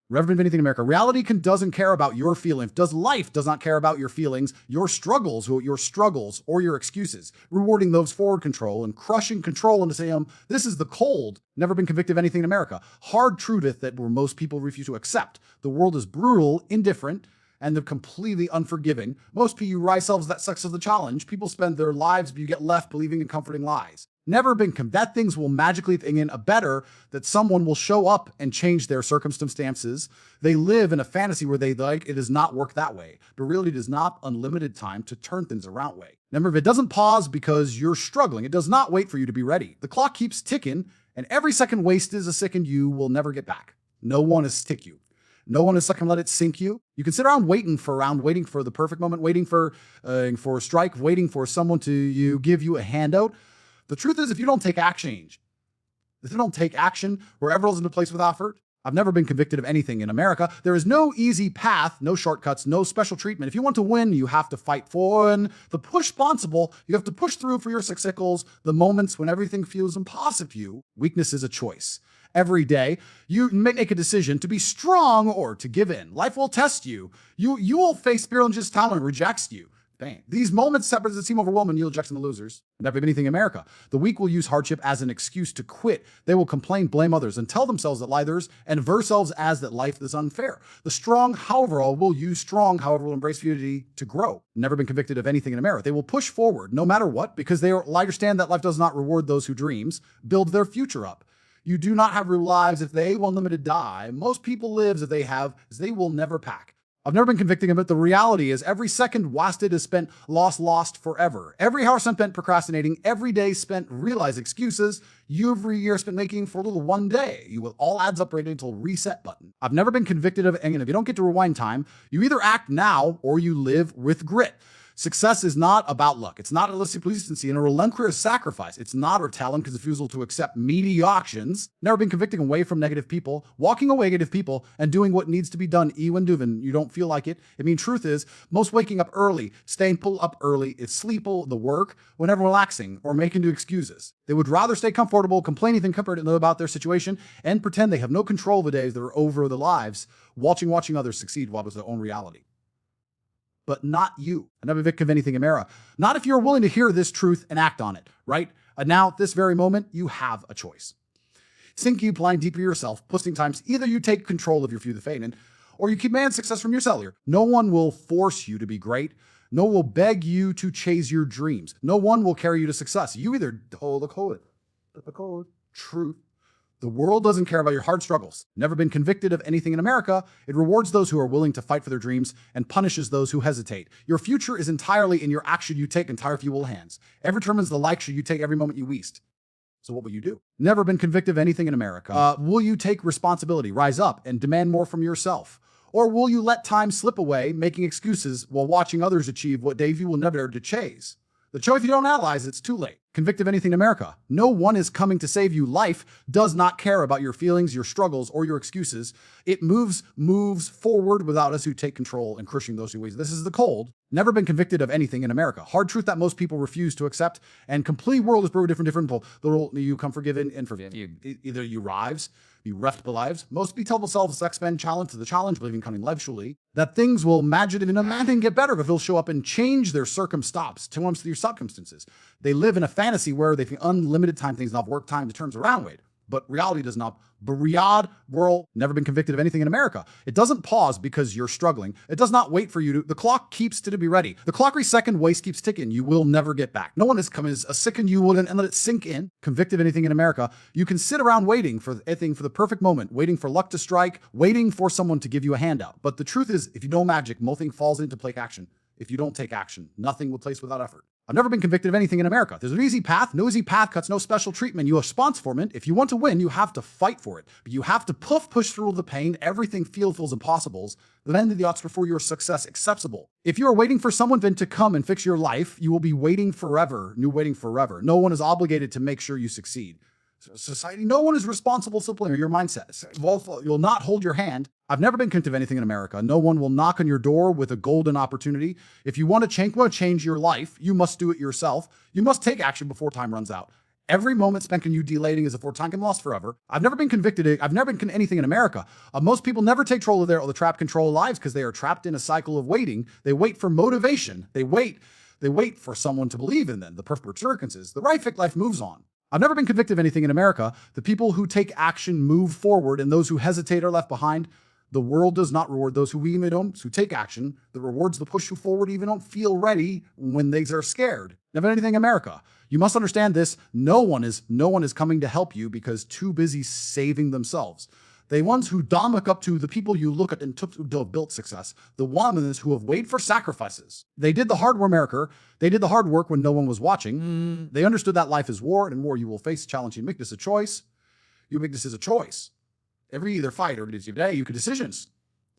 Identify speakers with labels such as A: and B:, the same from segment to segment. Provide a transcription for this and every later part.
A: Never been anything in America. Reality doesn't care about your feelings. Life does not care about your feelings, your struggles, or your excuses. Rewarding those forward control and crushing control into saying, this is the cold. Never been convicted of anything in America. Hard truth that where most people refuse to accept. The world is brutal, indifferent, and they're completely unforgiving. Most people rise selves that sucks of the challenge. People spend their lives, but you get left believing in comforting lies. Never been that things will magically thing in a better, that someone will show up and change their circumstances. They live in a fantasy where it does not work that way. But reality does not unlimited time to turn things around way. Remember, if it doesn't pause because you're struggling, it does not wait for you to be ready. The clock keeps ticking, and every second wasted is a second you will never get back. No one is stick you. No one is stuck and let it sink you. You can sit around waiting for the perfect moment, waiting for a strike, waiting for someone to give you a handout. The truth is, if you don't take action, where everyone's in a place with effort, I've never been convicted of anything in America. There is no easy path, no shortcuts, no special treatment. If you want to win, you have to fight for and the push responsible. You have to push through for your successes, the moments when everything feels impossible for you. Weakness is a choice. Every day, you make a decision to be strong or to give in. Life will test you. You will face fear and just talent rejects you. Bang. These moments separate that seem overwhelming, you'll reject the losers. Never been anything in America. The weak will use hardship as an excuse to quit. They will complain, blame others, and tell themselves that liars and themselves as that life is unfair. The strong, however, will use strong, however, will embrace unity to grow. Never been convicted of anything in America. They will push forward no matter what, because they understand that life does not reward those who dreams, build their future up. You do not have real lives if they will unlimited die. Most people live as they will never pack. I've never been convicted of it. The reality is every second wasted is spent lost forever. Every hour spent procrastinating, every day spent realize excuses, every year spent making for a little one day. You will all adds up right until reset button. I've never been convicted of, and if you don't get to rewind time, you either act now or you live with grit. Success is not about luck. It's not a consistency and a relentless sacrifice. It's not our talent because refusal to accept medioctions. Never been convicted away from negative people, walking away negative people, and doing what needs to be done even when you don't feel like it. I mean, truth is, most waking up early, staying pull up early, is sleep, the work, whenever relaxing, or making new excuses. They would rather stay comfortable, complain anything comfortable about their situation, and pretend they have no control of the days that are over their lives, watching others succeed while it's their own reality. But not you. I've never been victim of anything in America. Not if you're willing to hear this truth and act on it, right? And now, at this very moment, you have a choice. Sink you blind deeper yourself, pushing times. Either you take control of your few the fate, or you command success from your cellular. No one will force you to be great. No one will beg you to chase your dreams. No one will carry you to success. You either hold the code, truth. The world doesn't care about your hard struggles. Never been convicted of anything in America. It rewards those who are willing to fight for their dreams and punishes those who hesitate. Your future is entirely in your action you take entire few hands. Every determines the like should you take every moment you waste. So what will you do? Never been convicted of anything in America. Will you take responsibility, rise up, and demand more from yourself? Or will you let time slip away, making excuses while watching others achieve what Davey will never dare to chase? The choice, if you don't analyze, it's too late. Convicted of anything in America. No one is coming to save you. Life does not care about your feelings, your struggles, or your excuses. It moves forward without us who take control and crushing those who waste. This is the cold. Never been convicted of anything in America. Hard truth that most people refuse to accept, and complete world is brewed different people. The rule you come forgiven and forgiven. Either you rise, you reft the lives. Most people tell themselves expand challenge to the challenge, believing coming eventually, that things will magically and imagine get better if they'll show up and change their circumstances. They live in a fantasy where they think unlimited time things not work time determines around weight. But reality does not. Bariad world, never been convicted of anything in America. It doesn't pause because you're struggling. It does not wait for you to. The clock keeps to be ready. The clock every second waste keeps ticking. You will never get back. No one is coming as a second you wouldn't and let it sink in. Convicted of anything in America. You can sit around waiting for anything for the perfect moment, waiting for luck to strike, waiting for someone to give you a handout. But the truth is, if you know magic, nothing falls into play action. If you don't take action, nothing will place without effort. I've never been convicted of anything in America. There's an easy path. No easy path cuts, no special treatment. You are responsible for it. If you want to win, you have to fight for it. But you have to push through the pain. Everything feels impossible. Then the odds before your success acceptable. If you are waiting for someone then to come and fix your life, you will be waiting forever. No one is obligated to make sure you succeed. Society, no one is responsible simply for your mindset. You'll not hold your hand. I've never been convicted of anything in America. No one will knock on your door with a golden opportunity. If you want to change your life, you must do it yourself. You must take action before time runs out. Every moment spent on you delaying is a time lost forever. I've never been convicted. I've never been anything in America. Most people never take control of the trap control lives because they are trapped in a cycle of waiting. They wait for motivation. They wait for someone to believe in them. The perfect circumstances. The right fit life moves on. I've never been convicted of anything in America. The people who take action move forward, and those who hesitate are left behind. The world does not reward those who take action. It rewards the push you forward even don't feel ready when they are scared. Never anything in America. You must understand this. No one is coming to help you because too busy saving themselves. The ones who look up to the people you look at and who have built success. The ones who have waited for sacrifices. They did the hard work, America. They did the hard work when no one was watching. They understood that life is war, and in war you will face challenge. You make this a choice. You make this as a choice. Every either fight or today, you could decisions.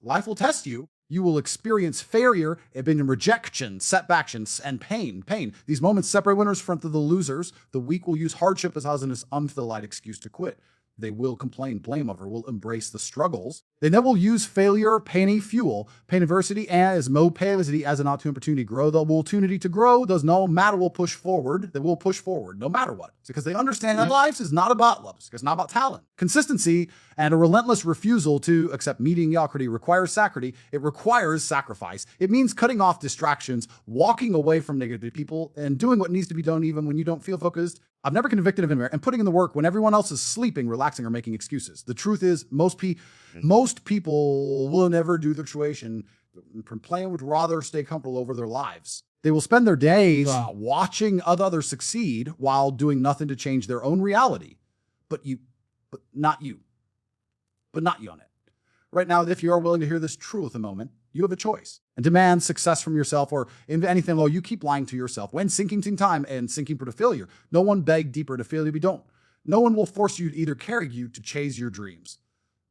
A: Life will test you. You will experience failure, rejection, setbacks, and pain. These moments separate winners from the losers. The weak will use hardship as an unfilial excuse to quit. They will complain, blame over, will embrace the struggles. They never will use failure, pain adversity as mobility as an opportunity to grow. The opportunity to grow does no matter will push forward. They will push forward no matter what. It's because they understand that life is not about love. It's not about talent. Consistency and a relentless refusal to accept mediocrity requires sacrifice. It requires sacrifice. It means cutting off distractions, walking away from negative people, and doing what needs to be done even when you don't feel focused. I've never been convicted of it and putting in the work when everyone else is sleeping, relaxing, or making excuses. The truth is, most people will never do the situation. Plan would rather stay comfortable over their lives. They will spend their days watching others succeed while doing nothing to change their own reality. But not you on it. Right now, if you are willing to hear this truth a moment, you have a choice and demand success from yourself or in anything low. You keep lying to yourself when sinking to time and sinking to failure. No one begged deeper to failure. We don't. No one will force you to either carry you to chase your dreams.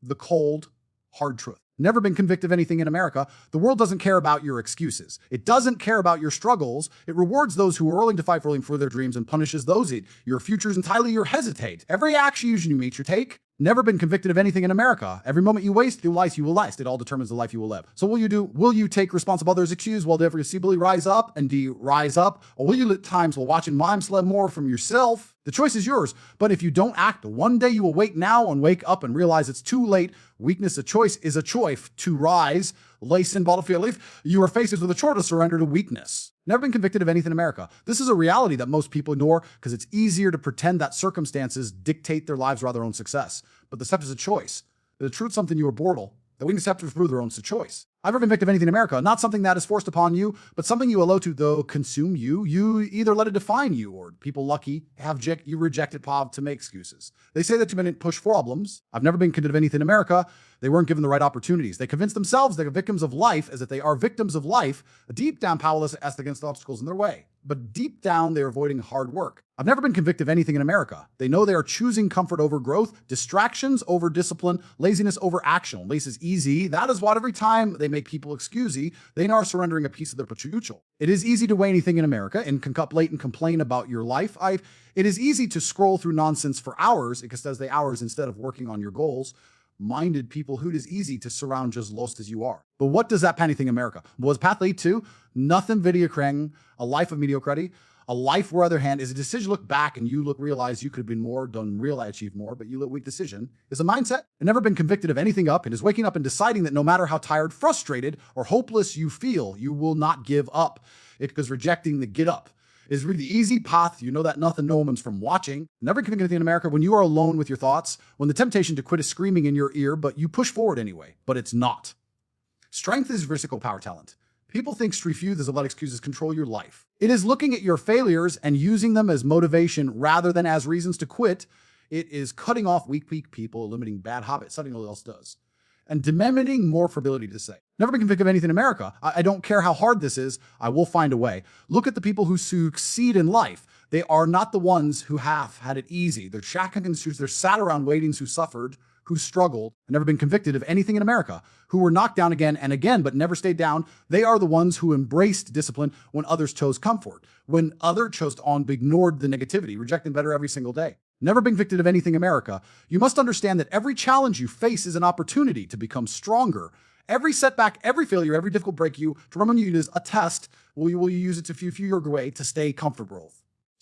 A: The cold, hard truth. Never been convicted of anything in America. The world doesn't care about your excuses. It doesn't care about your struggles. It rewards those who are willing to fight for their dreams and punishes those your futures entirely you hesitate. Every action you meet, you take. Never been convicted of anything in America. Every moment you waste, the life you will last. It all determines the life you will live. So will you take responsibility of others' excuse while they feebly rise up? Or will you let times while watching moms let more from yourself? The choice is yours. But if you don't act, one day you will wake up and realize it's too late. Weakness, a choice is a choice to rise. Lace in battlefield leaf. You are faced with a choice to surrender to weakness. Never been convicted of anything in America. This is a reality that most people ignore because it's easier to pretend that circumstances dictate their lives rather than their own success. But the step is a choice. The truth is something you are born. The weakness have to prove their own choice. I've never been convicted of anything in America. Not something that is forced upon you, but something you allow to though consume you. You either let it define you or people lucky you rejected POV to make excuses. They say that too many push problems. I've never been convicted of anything in America. They weren't given the right opportunities. They convince themselves they're victims of life as if they are victims of life, deep down powerless as against the obstacles in their way. But deep down, they're avoiding hard work. I've never been convicted of anything in America. They know they are choosing comfort over growth, distractions over discipline, laziness over action. Lace is easy. That is what every time they make people excusey, they are surrendering a piece of their potential. It is easy to weigh anything in America and late and complain about your life. It is easy to scroll through nonsense for hours, instead of working on your goals. Minded people who it is easy to surround just lost as you are. But what does that anything in America? Was path lead to? Nothing video krang, a life of mediocrity, a life where other hand is a decision to look back and realize you could have been more, achieved more, but you let weak decision is a mindset and never been convicted of anything up and is waking up and deciding that no matter how tired, frustrated, or hopeless you feel, you will not give up. It because rejecting the get up is really the easy path. You know that nothing no one's from watching. Never convicted anything in America when you are alone with your thoughts, when the temptation to quit is screaming in your ear, but you push forward anyway, but it's not. Strength is physical power talent. People think refuse is a lot of excuses control your life. It is looking at your failures and using them as motivation rather than as reasons to quit. It is cutting off weak people, eliminating bad habits, something no one else does, and demanding more for ability to say. Never been convicted of anything in America. I don't care how hard this is. I will find a way. Look at the people who succeed in life. They are not the ones who have had it easy. They're shacking and they're sat around waiting, who suffered, who struggled, and never been convicted of anything in America, who were knocked down again and again, but never stayed down. They are the ones who embraced discipline when others chose comfort, when others chose on, ignored the negativity, rejecting better every single day. Never been convicted of anything in America. You must understand that every challenge you face is an opportunity to become stronger. Every setback, every failure, every difficult break to remember you is a test. Will you use it to fuel your way to stay comfortable?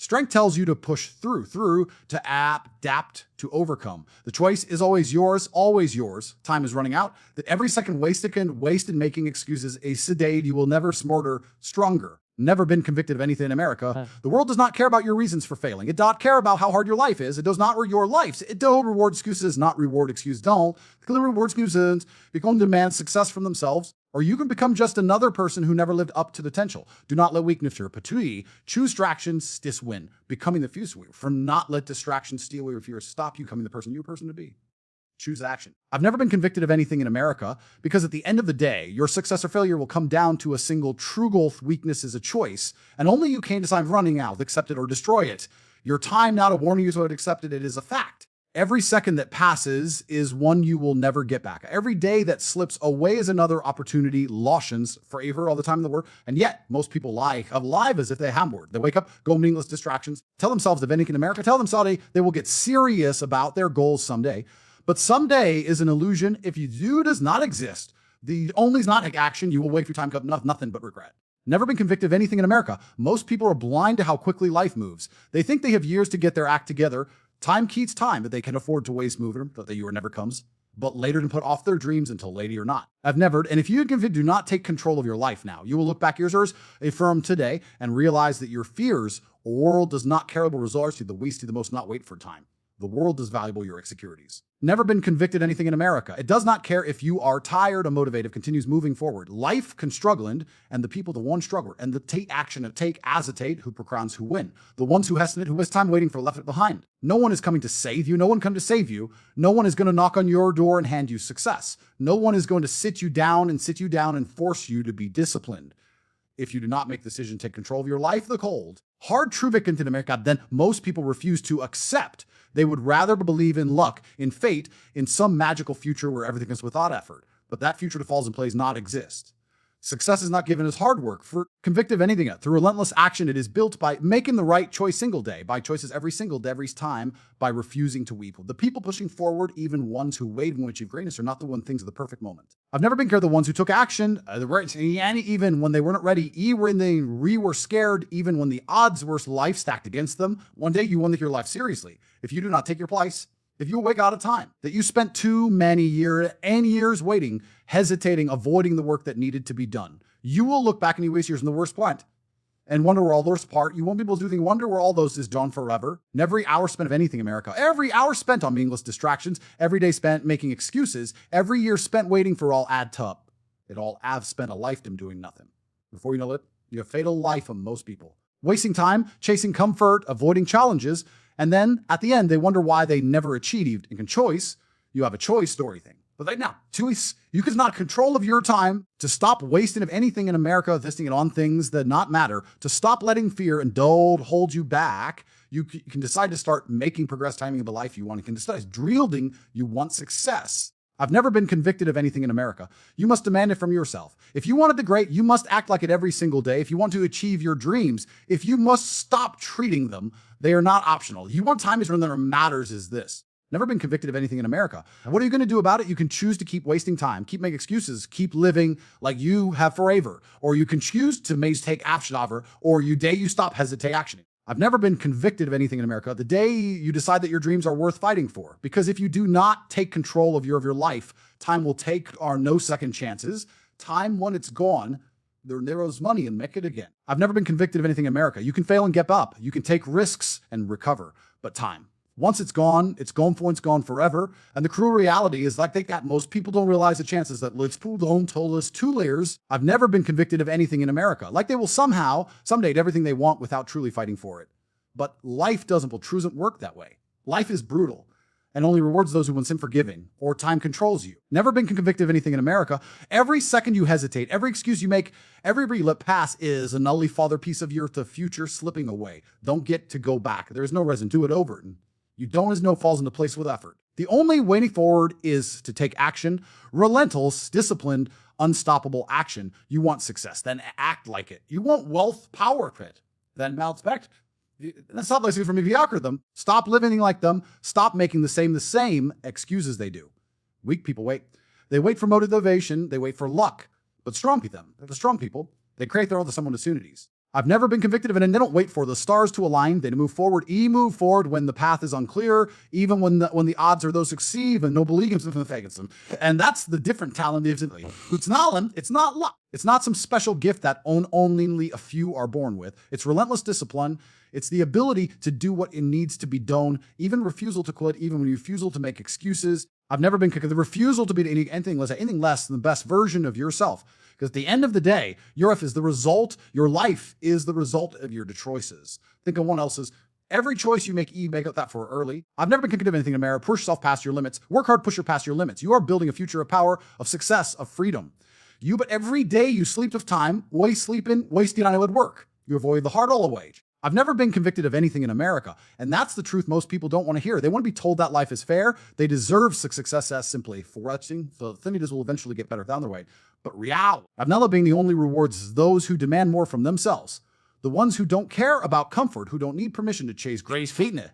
A: Strength tells you to push through, to adapt, to overcome. The choice is always yours, always yours. Time is running out. That every second wasted making excuses is sedate. You will never smarter, stronger. Never been convicted of anything in America. The world does not care about your reasons for failing. It does not care about how hard your life is. It does not your life. It don't reward excuses, not reward excuse. Don't. Clearly reward excuses. Become demand success from themselves. Or you can become just another person who never lived up to the potential. Do not let weakness or patui. Choose distractions, win. Becoming the future. For not let distractions steal your fears. Stop you becoming the person you're a person to be. Choose action. I've never been convicted of anything in America because at the end of the day, your success or failure will come down to a single true goal. Weakness is a choice, and only you can decide running out, accept it or destroy it. Your time now to warn you so it accepted it is a fact. Every second that passes is one you will never get back. Every day that slips away is another opportunity, lotions, forever, all the time in the world. And yet, most people lie alive as if they have word. They wake up, go meaningless distractions, tell themselves if anything in America, tell themselves they will get serious about their goals someday. But someday is an illusion. If you do does not exist, the only is not action. You will wait for your time to come, nothing but regret. Never been convicted of anything in America. Most people are blind to how quickly life moves. They think they have years to get their act together. Time keeps time, that they can afford to waste moving, that the year never comes, but later to put off their dreams until later or not. I've never, and if you do not take control of your life now, you will look back years affirm today and realize that your fears or world does not care about results to the least to the most not wait for time. The world is valuable, your insecurities. Never been convicted of anything in America. It does not care if you are tired or motivated, continues moving forward. Life can struggle, and the people, the one struggler, and the Tate action of take as a Tate who procrowns who win. The ones who hesitate, who has time waiting for left it behind. No one is coming to save you. No one come to save you. No one is going to knock on your door and hand you success. No one is going to sit you down and force you to be disciplined. If you do not make the decision, take control of your life, the cold. Hard true victim in America, then most people refuse to accept. They would rather believe in luck, in fate, in some magical future where everything is without effort. But that future that falls in place not exist. Success is not given as hard work. For convicted of anything, through relentless action, it is built by making the right choice single day, by choices every single day, every time, by refusing to weep. The people pushing forward, even ones who wait and achieve greatness, are not the one things of the perfect moment. I've never been the ones who took action, and even when they weren't ready, even when they were scared, even when the odds were life stacked against them. One day you won't take your life seriously. If you do not take your place, if you wake out of time, that you spent too many years waiting, hesitating, avoiding the work that needed to be done, you will look back and you waste years in the worst point and wonder where all those part. You won't be able to do anything, wonder where all those is done forever. And every hour spent of anything in America, every hour spent on meaningless distractions, every day spent making excuses, every year spent waiting for all add up. It all have spent a lifetime doing nothing. Before you know it, you have fatal life of most people. Wasting time, chasing comfort, avoiding challenges, and then at the end, they wonder why they never achieved. And choice, you have a choice story thing. But right now, choice, you can not control of your time to stop wasting of anything in America, investing it on things that not matter, to stop letting fear and don't hold you back. You can decide to start making progress, timing of the life you want. You can decide drilling you want success. I've never been convicted of anything in America. You must demand it from yourself. If you want it to great, you must act like it every single day. If you want to achieve your dreams, if you must stop treating them, they are not optional. You want time is when there matters is this. Never been convicted of anything in America. And what are you going to do about it? You can choose to keep wasting time, keep making excuses, keep living like you have forever, or you can choose to take action over, or you stop hesitate actioning. I've never been convicted of anything in America. The day you decide that your dreams are worth fighting for, because if you do not take control of your life, time will take our no second chances. Time, when it's gone, there is money and make it again. I've never been convicted of anything in America. You can fail and get up. You can take risks and recover, but time. Once it's gone forever. And the cruel reality is most people don't realize the chances that let's pull don't told us 2 layers. I've never been convicted of anything in America. Like they will someday get everything they want without truly fighting for it. But life doesn't work that way. Life is brutal and only rewards those who want sin forgiving, or time controls you. Never been convicted of anything in America. Every second you hesitate, every excuse you make, every let pass is a nully father piece of your future slipping away. Don't get to go back. There is no reason. Do it over. And you don't as no falls into place with effort. The only waiting forward is to take action, relentless, disciplined, unstoppable action. You want success, then act like it. You want wealth, power, fit, then expect. That's not like for mediocre them. Stop living like them. Stop making the same excuses they do. Weak people wait. They wait for motivation. They wait for luck. But strong people, they create their own opportunities. I've never been convicted of it, and they don't wait for the stars to align. They move forward. Move forward when the path is unclear, even when the odds are those succeed and no believing against them. And that's the different talent. It's not luck. It's not some special gift that only a few are born with. It's relentless discipline. It's the ability to do what it needs to be done, even refusal to quit, even when you refusal to make excuses. I've never been the refusal to be anything less than the best version of yourself. Because at the end of the day, your life is the result. Your life is the result of your choices. Think of one else's. Every choice you make up that for early. I've never been convicted of anything in America. Push yourself past your limits. Work hard, push your past your limits. You are building a future of power, of success, of freedom. But every day you sleep of time, wasting on it would work. You avoid the hard all wage. I've never been convicted of anything in America, and that's the truth most people don't want to hear. They want to be told that life is fair. They deserve success as simply fortune. So things will eventually get better down the way. But reality, I've never been the only rewards is those who demand more from themselves. The ones who don't care about comfort, who don't need permission to chase grace fitness.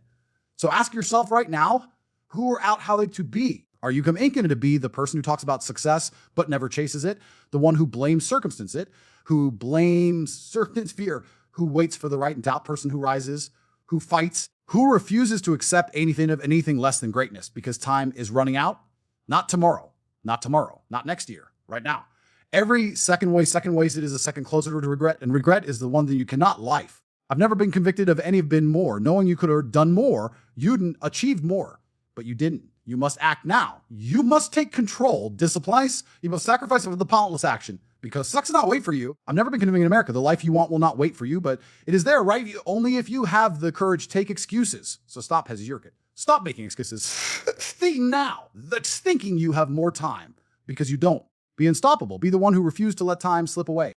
A: So ask yourself right now, who are out how they to be? Are you coming to be the person who talks about success but never chases it? The one who blames circumstance who blames certain fear, who waits for the right and doubt person who rises, who fights, who refuses to accept anything less than greatness because time is running out? Not tomorrow, not next year, right now. Every second wasted is a second closer to regret, and regret is the one that you cannot life. I've never been convicted of any of been more, knowing you could have done more, you'd achieved more, but you didn't. You must act now. You must take control, discipline. You must sacrifice for the pointless action, because success not wait for you. I've never been convicted in America. The life you want will not wait for you, but it is there, right? Only if you have the courage to take excuses. So stop hesitating. Stop making excuses. Think now. That's thinking you have more time, because you don't. Be unstoppable. Be the one who refused to let time slip away.